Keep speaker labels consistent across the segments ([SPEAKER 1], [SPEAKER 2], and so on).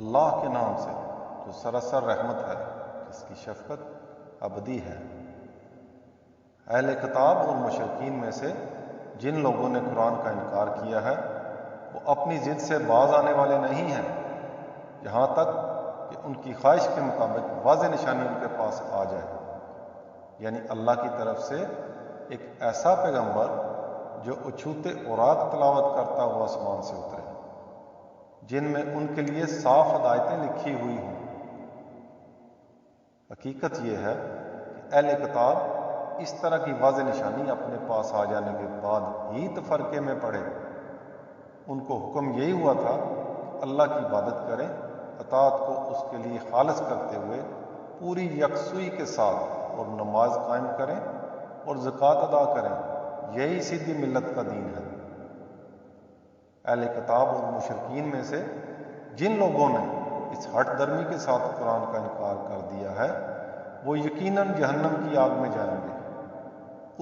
[SPEAKER 1] اللہ کے نام سے جو سراسر رحمت ہے، جس کی شفقت ابدی ہے۔ اہل کتاب اور مشرکین میں سے جن لوگوں نے قرآن کا انکار کیا ہے وہ اپنی ضد سے باز آنے والے نہیں ہیں یہاں تک کہ ان کی خواہش کے مطابق واضح نشانی ان کے پاس آ جائے، یعنی اللہ کی طرف سے ایک ایسا پیغمبر جو اچھوتے اوراق تلاوت کرتا ہوا آسمان سے اترے، جن میں ان کے لیے صاف ہدایتیں لکھی ہوئی ہوں۔ حقیقت یہ ہے کہ اہل کتاب اس طرح کی واضح نشانی اپنے پاس آ جانے کے بعد ہی تفرقے میں پڑے۔ ان کو حکم یہی ہوا تھا کہ اللہ کی عبادت کریں، اطاعت کو اس کے لیے خالص کرتے ہوئے پوری یکسوئی کے ساتھ، اور نماز قائم کریں اور زکوٰۃ ادا کریں۔ یہی سیدھی ملت کا دین ہے۔ اہل کتاب اور مشرکین میں سے جن لوگوں نے اس ہٹ درمی کے ساتھ قرآن کا انکار کر دیا ہے وہ یقیناً جہنم کی آگ میں جائیں گے،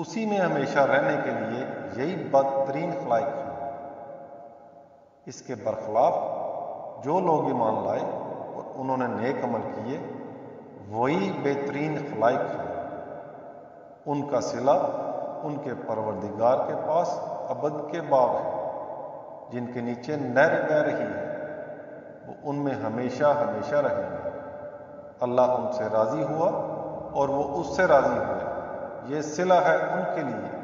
[SPEAKER 1] اسی میں ہمیشہ رہنے کے لیے یہی بدترین خلائق ہے۔ اس کے برخلاف جو لوگ ایمان لائے اور انہوں نے نیک عمل کیے وہی بہترین خلائق ہیں۔ ان کا صلہ ان کے پروردگار کے پاس ابد کے باغ ہے جن کے نیچے نہر بہہ رہی ہے، وہ ان میں ہمیشہ ہمیشہ رہیں گے۔ اللہ ان سے راضی ہوا اور وہ اس سے راضی ہوئے۔ یہ صلہ ہے ان کے لیے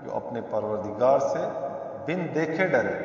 [SPEAKER 1] جو اپنے پروردگار سے بن دیکھے ڈرے۔